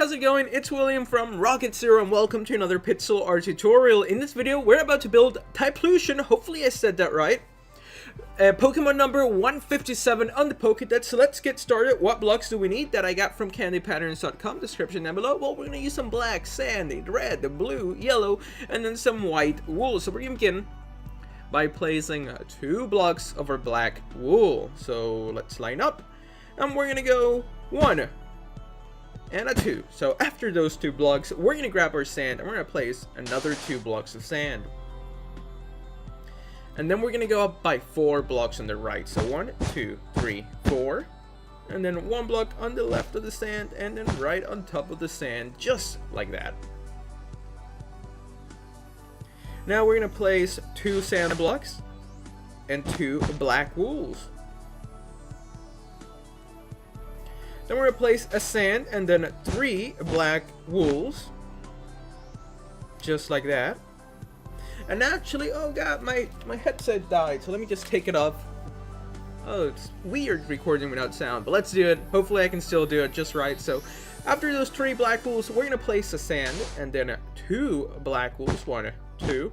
how's it going? It's William from Rocket Zero and welcome to another Pixel art tutorial. In this video, we're about to build Typhlosion, hopefully I said that right. Pokemon number 157 on the Pokédex, so let's get started. What blocks do we need? That I got from candypatterns.com, description down below. Well, we're going to use some black, sand, red, blue, yellow, and then some white wool. So we're going to begin by placing 2 blocks of our black wool. So let's line up, and we're going to go 1 and a 2. So after those 2 blocks, we're going to grab our sand and we're going to place another 2 blocks of sand. And then we're going to go up by 4 blocks on the right. So 1, 2, 3, 4. And then 1 block on the left of the sand and then right on top of the sand, just like that. Now we're going to place 2 sand blocks and 2 black wools. Then we're going to place a sand and then 3 black wools. Just like that. And actually, oh god, my headset died, so let me just take it off. Oh, it's weird recording without sound, but let's do it. Hopefully I can still do it just right. So after those 3 black wools, we're going to place a sand and then 2 black wools. 1, 2.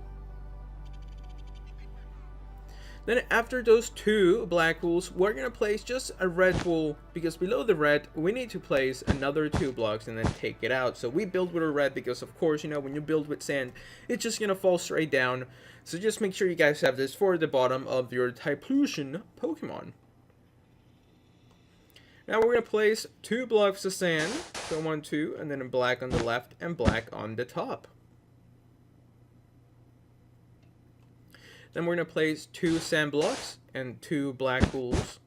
Then after those 2 black wools, we're going to place just a red wool, because below the red, we need to place another 2 blocks and then take it out. So we build with a red because, of course, you know, when you build with sand, it's just going to fall straight down. So just make sure you guys have this for the bottom of your Typhlosion Pokemon. Now we're going to place 2 blocks of sand, so 1, 2, and then black on the left and black on the top. Then we're going to place 2 sand blocks and 2 black wools.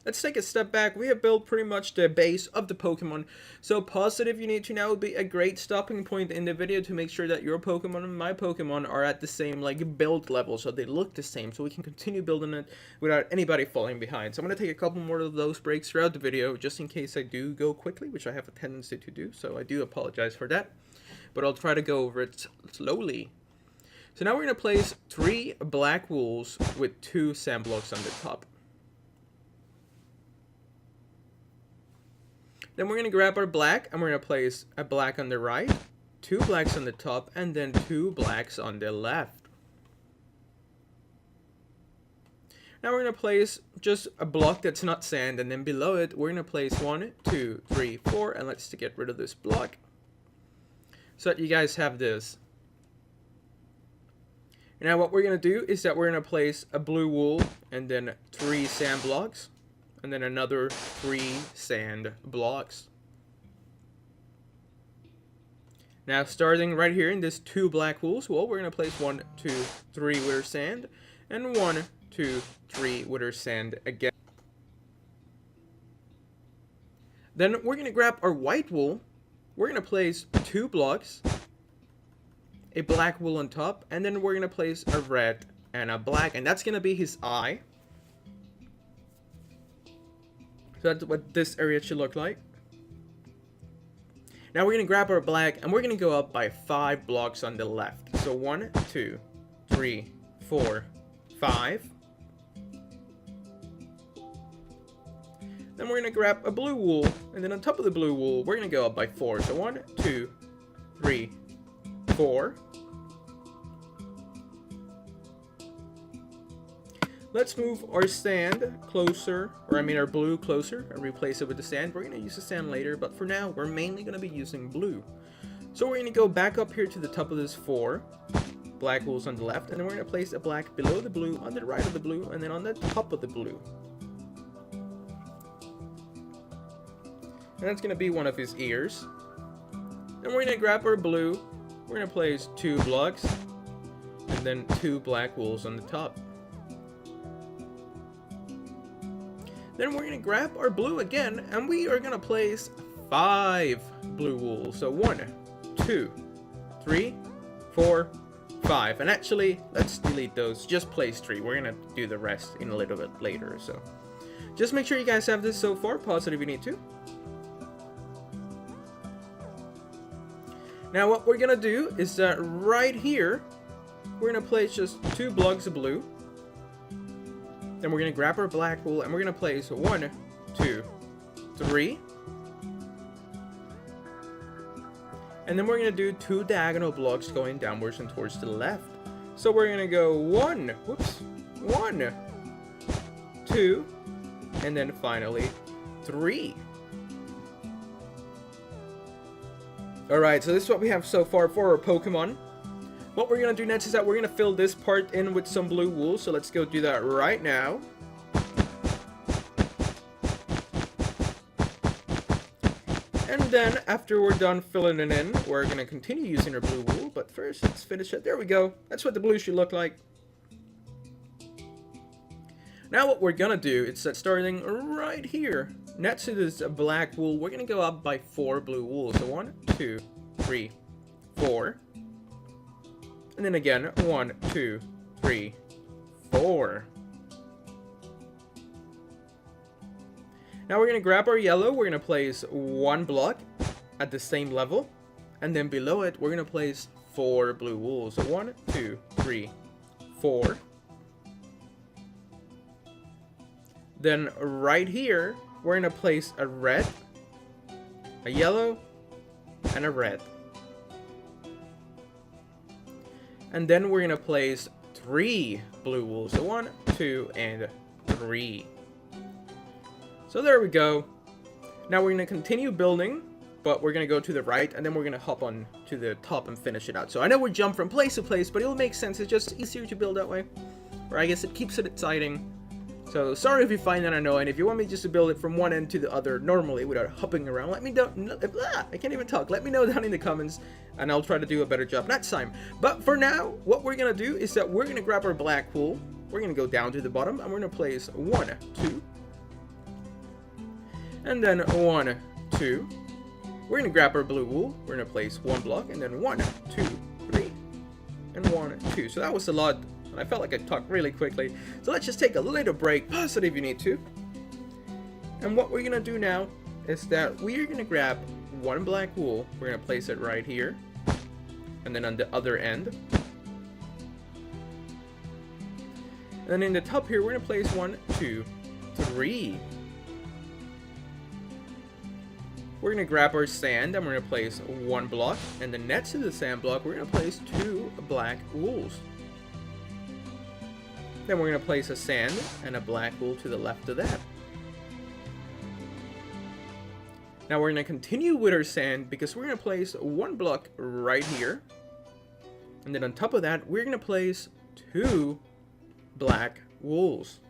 Let's take a step back. We have built pretty much the base of the Pokemon. So pause it if you need to. Now would be a great stopping point in the video to make sure that your Pokemon and my Pokemon are at the same build level, so they look the same, so we can continue building it without anybody falling behind. So I'm going to take a couple more of those breaks throughout the video, just in case I do go quickly, which I have a tendency to do, so I do apologize for that. But I'll try to go over it slowly. So now we're going to place 3 black wools with 2 sand blocks on the top. Then we're going to grab our black and we're going to place a black on the right, 2 blacks on the top, and then 2 blacks on the left. Now we're going to place just a block that's not sand, and then below it we're going to place 1, 2, 3, 4, and let's get rid of this block so that you guys have this. Now what we're going to do is that we're going to place a blue wool and then 3 sand blocks and then another 3 sand blocks. Now starting right here in this 2 black wools, well, we're going to place 1, 2, 3 with our sand and 1, 2, 3 with our sand again. Then we're going to grab our white wool. We're going to place 2 blocks, a black wool on top, and then we're going to place a red and a black, and that's going to be his eye. So that's what this area should look like. Now we're going to grab our black and we're going to go up by 5 blocks on the left. So 1, 2, 3, 4, 5. Then we're going to grab a blue wool, and then on top of the blue wool, we're going to go up by 4. So 1, 2, 3, 4. Let's move our sand closer, or I mean our blue closer, and replace it with the sand. We're going to use the sand later, but for now, we're mainly going to be using blue. So we're going to go back up here to the top of this 4 black wools on the left, and then we're going to place a black below the blue, on the right of the blue, and then on the top of the blue. And that's going to be one of his ears. Then we're going to grab our blue. We're going to place 2 blocks and then 2 black wools on the top. Then we're going to grab our blue again and we are going to place 5 blue wools. So 1, 2, 3, 4, 5. And actually, let's delete those. Just place 3. We're going to do the rest in a little bit later. So just make sure you guys have this so far. Pause it if you need to. Now what we're going to do is that right here, we're going to place just 2 blocks of blue. Then we're going to grab our black wool and we're going to place 1, 2, 3. And then we're going to do 2 diagonal blocks going downwards and towards the left. So we're going to go 1, 2, and then finally 3. Alright, so this is what we have so far for our Pokemon. What we're going to do next is that we're going to fill this part in with some blue wool. So let's go do that right now. And then, after we're done filling it in, we're going to continue using our blue wool. But first, let's finish it. There we go. That's what the blue should look like. Now what we're going to do is that starting right here, next to this black wool, we're going to go up by 4 blue wool. So 1, 2, 3, 4. And then again, 1, 2, 3, 4. Now we're going to grab our yellow, we're going to place 1 block at the same level, and then below it, we're going to place 4 blue wool. So 1, 2, 3, 4. Then right here, we're going to place a red, a yellow, and a red. And then we're going to place 3 blue wool. So 1, 2, and 3. So there we go. Now we're going to continue building, but we're going to go to the right, and then we're going to hop on to the top and finish it out. So I know we jump from place to place, but it'll make sense. It's just easier to build that way. Or I guess it keeps it exciting. So sorry if you find that annoying. If you want me just to build it from one end to the other normally without hopping around, let me know. I can't even talk. Let me know down in the comments, and I'll try to do a better job next time. But for now, what we're going to do is that we're going to grab our black wool. We're going to go down to the bottom, and we're going to place 1, 2. And then 1, 2. We're going to grab our blue wool. We're going to place 1 block, and then 1, 2, 3, and 1, 2. So that was a lot. And I felt like I talked really quickly. So let's just take a little break. Pause it if you need to. And what we're going to do now is that we're going to grab 1 black wool. We're going to place it right here. And then on the other end. And then in the top here, we're going to place 1, 2, 3. We're going to grab our sand and we're going to place 1 block. And then next to the sand block, we're going to place 2 black wools. Then we're going to place a sand and a black wool to the left of that. Now we're going to continue with our sand because we're going to place 1 block right here. And then on top of that, we're going to place 2 black wools.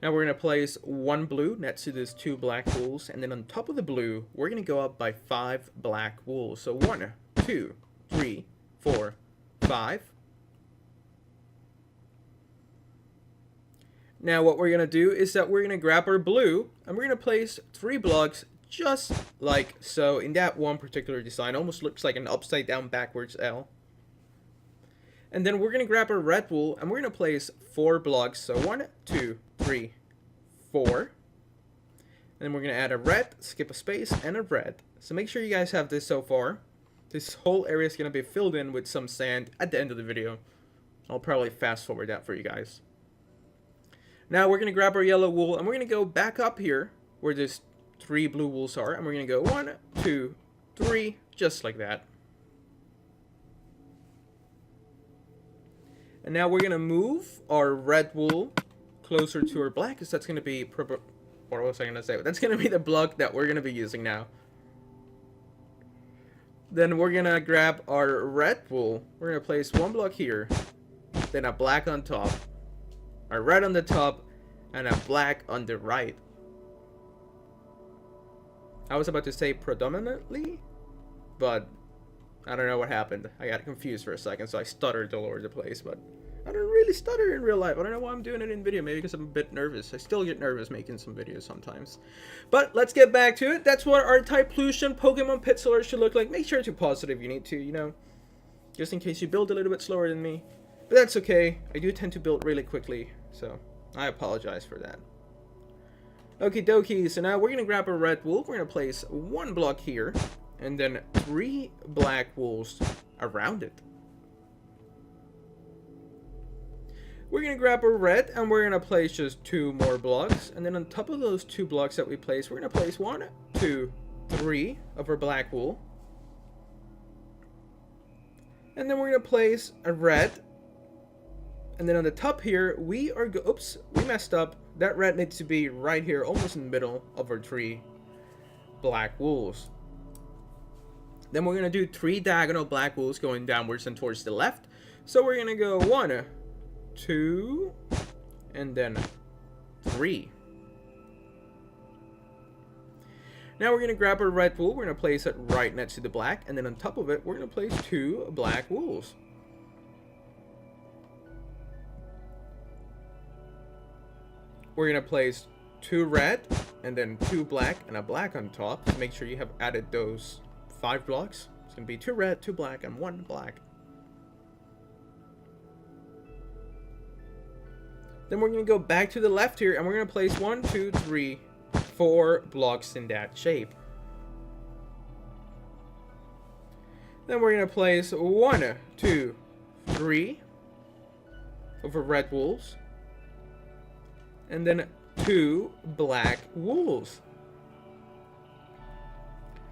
Now we're going to place 1 blue next to these 2 black wools. And then on top of the blue, we're going to go up by 5 black wools. So 1, 2, 3, 4, 5. Now what we're going to do is that we're going to grab our blue and we're going to place 3 blocks just like so in that one particular design. Almost looks like an upside down backwards L. And then we're going to grab our red wool and we're going to place 4 blocks. So 1, 2, 3, 4. And then we're going to add a red, skip a space, and a red. So make sure you guys have this so far. This whole area is going to be filled in with some sand at the end of the video. I'll probably fast forward that for you guys. Now we're going to grab our yellow wool and we're going to go back up here where these 3 blue wools are. And we're going to go 1, 2, 3, just like that. And now we're going to move our red wool closer to our black because that's going to be, what was I going to say? That's going to be the block that we're going to be using now. Then we're going to grab our red wool. We're going to place 1 block here. Then a black on top. A red on the top. And a black on the right. I was about to say predominantly. But I don't know what happened. I got confused for a second. So I stuttered all over the place. But I don't really stutter in real life. I don't know why I'm doing it in video. Maybe because I'm a bit nervous. I still get nervous making some videos sometimes. But let's get back to it. That's what our Typhlosion Pokemon Pitsolar should look like. Make sure to pause it if you need to, you know. Just in case you build a little bit slower than me. But that's okay. I do tend to build really quickly. So I apologize for that. Okie dokie. So now we're going to grab a red wool. We're going to place 1 block here. And then 3 black wools around it. We're going to grab a red and we're going to place just 2 more blocks. And then on top of those 2 blocks that we place, we're going to place 1, 2, 3 of our black wool. And then we're going to place a red. And then on the top here, we are oops, we messed up. That red needs to be right here, almost in the middle of our 3 black wools. Then we're going to do 3 diagonal black wools going downwards and towards the left. So we're going to go 1, 2, and then 3. Now we're going to grab our red wool, we're going to place it right next to the black, and then on top of it, we're going to place 2 black wools. We're going to place 2 red, and then 2 black, and a black on top. So make sure you have added those 5 blocks. It's going to be 2 red, 2 black, and 1 black. Then we're going to go back to the left here, and we're going to place 1, 2, 3, 4 blocks in that shape. Then we're going to place 1, 2, 3 over red wools. And then 2 black wools.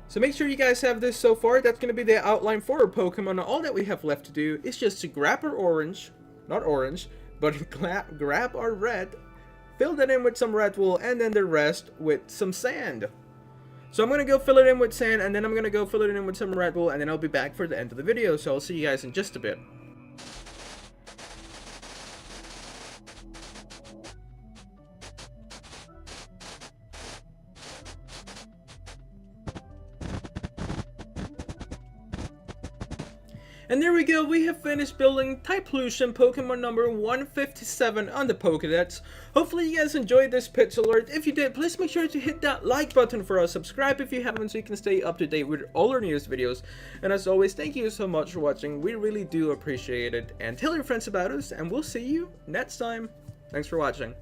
So make sure you guys have this so far. That's going to be the outline for our Pokemon. All that we have left to do is just to grab our orange, not orange, but grab our red, fill that in with some red wool, and then the rest with some sand. So I'm going to go fill it in with sand, and then I'm going to go fill it in with some red wool, and then I'll be back for the end of the video. So I'll see you guys in just a bit. And there we go, we have finished building Typhlosion Pokemon number 157 on the Pokédex. Hopefully you guys enjoyed this pixel art. If you did, please make sure to hit that like button for us, subscribe if you haven't so you can stay up to date with all our newest videos. And as always, thank you so much for watching, we really do appreciate it. And tell your friends about us, and we'll see you next time. Thanks for watching.